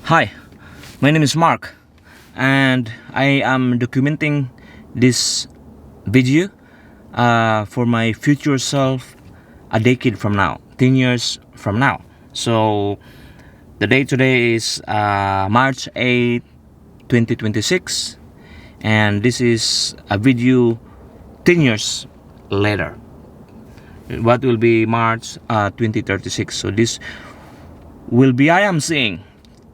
Hi, my name is Mark, and I am documenting this video for my future self a decade from now, 10 years from now. So, the date today is March 8, 2026, and this is a video 10 years later. What will be March 2036? So, this will be I am seeing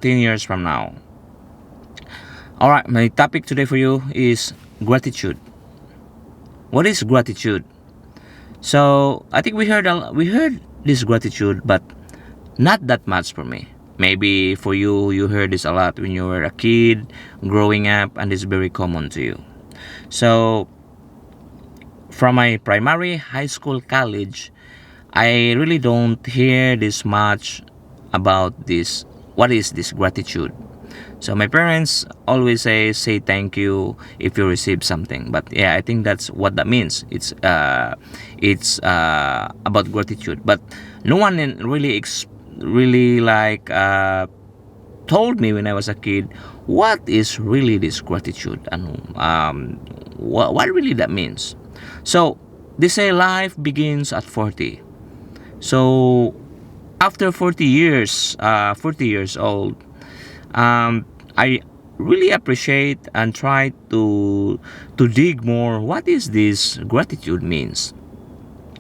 10 years from now. Alright, my topic today for you is gratitude. What is gratitude? So I think we heard this gratitude, but not that much for me. Maybe for you, you heard this a lot when you were a kid, growing up, and it's very common to you. So from my primary, high school, college, I really don't hear this much about this. What is this gratitude? So my parents always say thank you if you receive something. But yeah, I think that's what that means. It's about gratitude. But no one really like told me when I was a kid what is really this gratitude and what really that means. So they say life begins at 40. So after 40 years old, I really appreciate and try to dig more what is this gratitude means.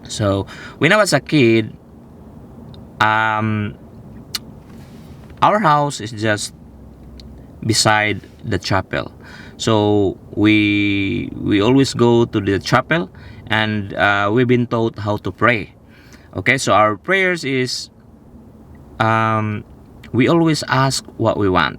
So when I was a kid, um, our house is just beside the chapel. So we always go to the chapel, and we've been taught how to pray. Okay, so our prayers is um, we always ask what we want,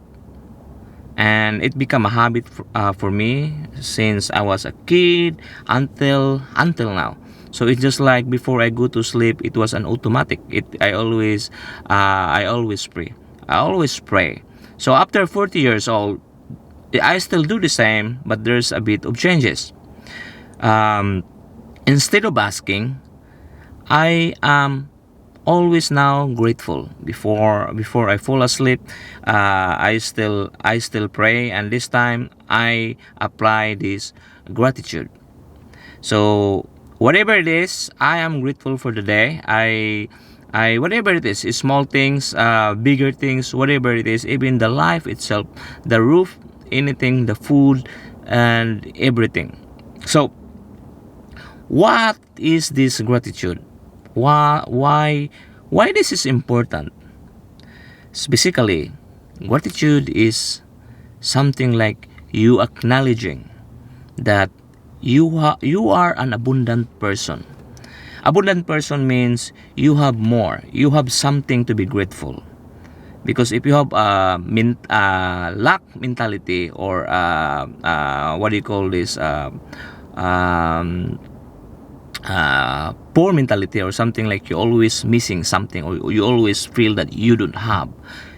and it become a habit for me since I was a kid until now. So it's just like before I go to sleep, it was an automatic. I always pray. I always pray. So after 40 years old, I still do the same, but there's a bit of changes. Um, Instead of asking, I am always now grateful. Before I fall asleep, I still pray, and this time I apply this gratitude. So whatever it is, I am grateful for the day. I whatever it is, small things, bigger things, whatever it is, even the life itself, the roof, anything, the food, and everything. So what is this gratitude? Why this is important? Basically, gratitude is something like you acknowledging that you are an abundant person. Abundant person means you have more. You have something to be grateful. Because if you have lack mentality, or what do you call this? Um, Poor mentality, or something like you're always missing something, or you always feel that you don't have,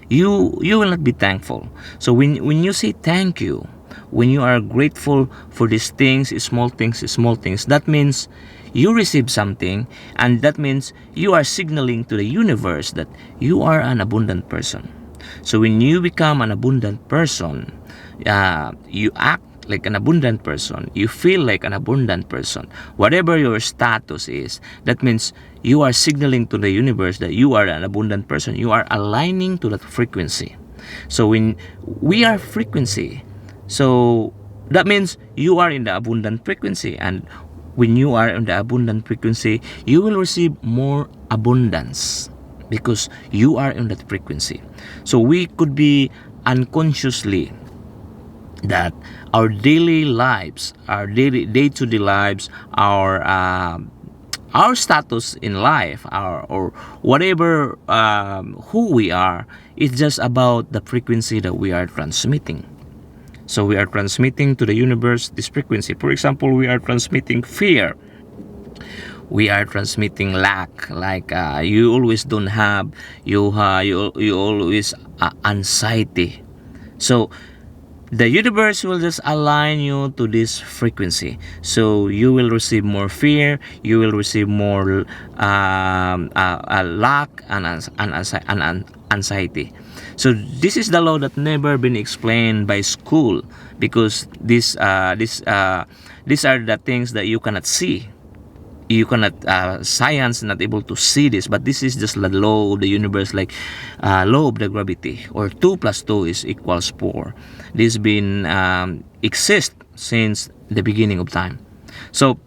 you will not be thankful. So when you say thank you, when you are grateful for these things, small things, that means you receive something, and that means you are signaling to the universe that you are an abundant person. So when you become an abundant person, you act like an abundant person, you feel like an abundant person. Whatever your status is, that means you are signaling to the universe that you are an abundant person. You are aligning to that frequency. So when we are frequency, so that means you are in the abundant frequency, and when you are in the abundant frequency, you will receive more abundance because you are in that frequency. So we could be unconsciously that our daily lives, our daily day-to-day lives, our status in life, our or whatever who we are, it's just about the frequency that we are transmitting. So we are transmitting to the universe this frequency. For example, we are transmitting fear. We are transmitting lack, like you always don't have, you always anxiety. So the universe will just align you to this frequency, so you will receive more fear, you will receive more lack and anxiety. So this is the law that never been explained by school, because these are the things that you cannot see. You cannot science not able to see this, but this is just the law of the universe, like law of the gravity, or 2 plus 2 is equals 4. This been exist since the beginning of time. So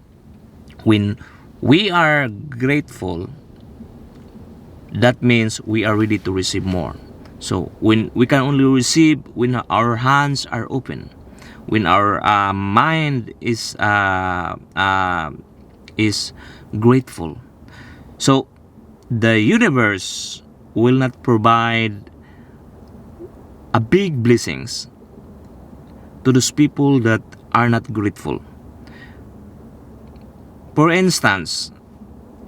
when we are grateful, that means we are ready to receive more. So when we can only receive when our hands are open, when our mind is grateful. So the universe will not provide a big blessings to those people that are not grateful. For instance,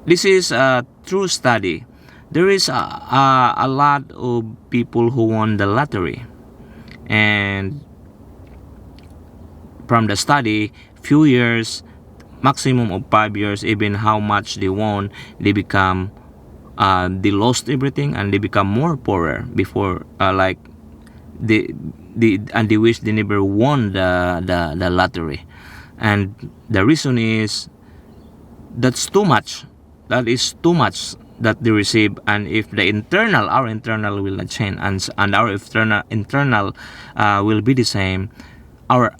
this is a true study. There is a lot of people who won the lottery, and from the study, few years, maximum of 5 years, even how much they won, they become they lost everything and they become more poorer before, like they wish they never won the lottery. And the reason is that's too much. That is too much that they receive. And if our internal will not change, and our internal will be the same, our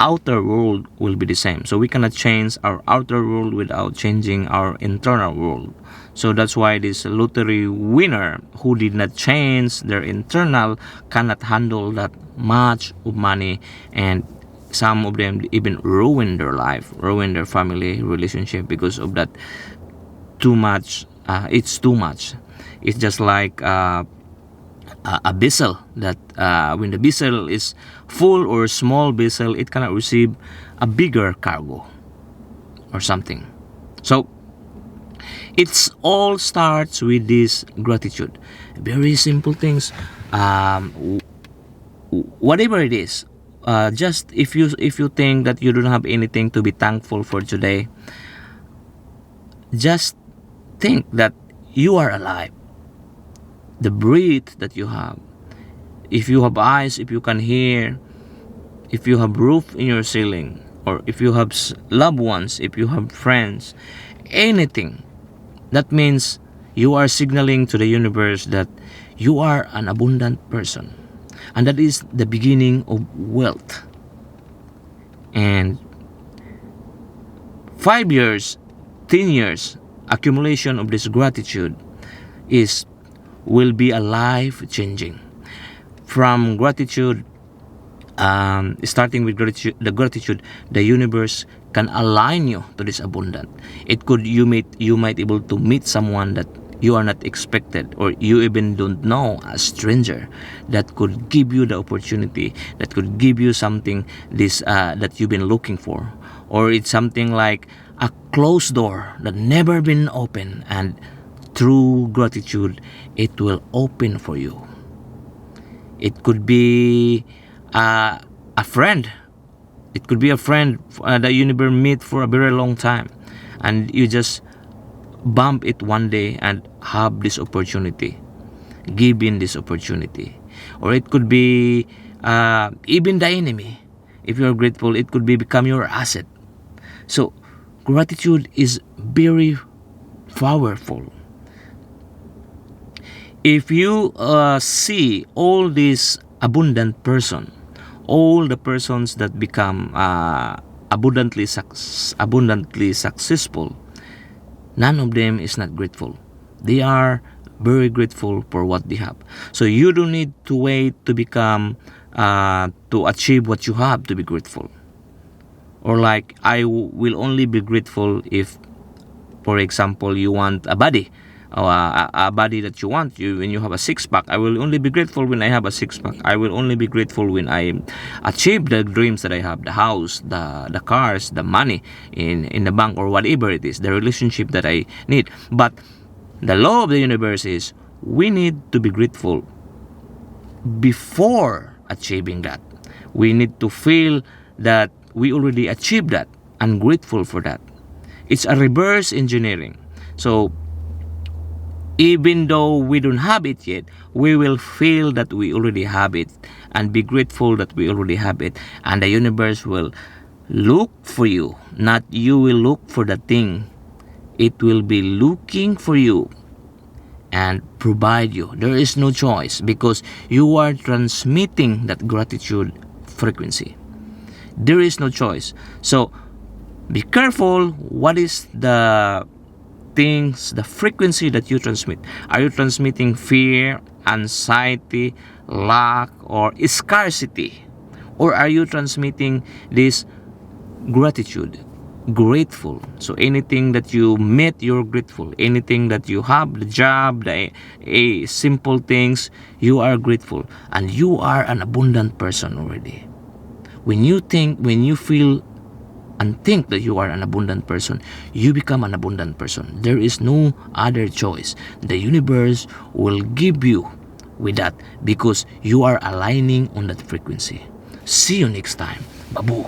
outer world will be the same. So we cannot change our outer world without changing our internal world. So that's why this lottery winner who did not change their internal cannot handle that much of money, and some of them even ruin their life, ruin their family relationship because of that. Too much. It's too much. It's just like a vessel that when the vessel is full or small vessel, it cannot receive a bigger cargo or something. So it's all starts with this gratitude. Very simple things. Whatever it is, just if you think that you don't have anything to be thankful for today, just think that you are alive. The breath that you have, if you have eyes, if you can hear, if you have roof in your ceiling, or if you have loved ones, if you have friends, anything, that means you are signaling to the universe that you are an abundant person, and that is the beginning of wealth. And 5 years, 10 years accumulation of this gratitude will be a life changing. From gratitude, starting with gratitude, the universe can align you to this abundant. It could you might able to meet someone that you are not expected, or you even don't know, a stranger that could give you the opportunity, that could give you something that you've been looking for, or it's something like a closed door that never been open, and through gratitude it will open for you. It could be a friend. It could be a friend that you never meet for a very long time, and you just bump it one day and have this opportunity, give in this opportunity. Or it could be even the enemy. If you are grateful, it could become your asset. So gratitude is very powerful. If you see all these abundant person, all the persons that become abundantly successful, none of them is not grateful. They are very grateful for what they have. So you don't need to wait to become to achieve what you have to be grateful. Or like will only be grateful if, for example, you want a body, or a body that you want. When you have a six-pack, I will only be grateful when I have a six-pack. I will only be grateful when I achieve the dreams that I have, the house, the cars, the money in the bank, or whatever it is, the relationship that I need. But the law of the universe is we need to be grateful before achieving that. We need to feel that we already achieved that and grateful for that. It's a reverse engineering. So Even though we don't have it yet, we will feel that we already have it and be grateful that we already have it. And the universe will look for you, not you will look for the thing. It will be looking for you and provide you. There is no choice because you are transmitting that gratitude frequency. There is no choice. So be careful what is the things, the frequency that you transmit. Are you transmitting fear, anxiety, lack, or scarcity? Or are you transmitting this gratitude, grateful? So anything that you meet, you're grateful. Anything that you have, the job, a simple things, you are grateful. And you are an abundant person already. When you feel and think that you are an abundant person, you become an abundant person. There is no other choice. The universe will give you with that because you are aligning on that frequency. See you next time. Babu.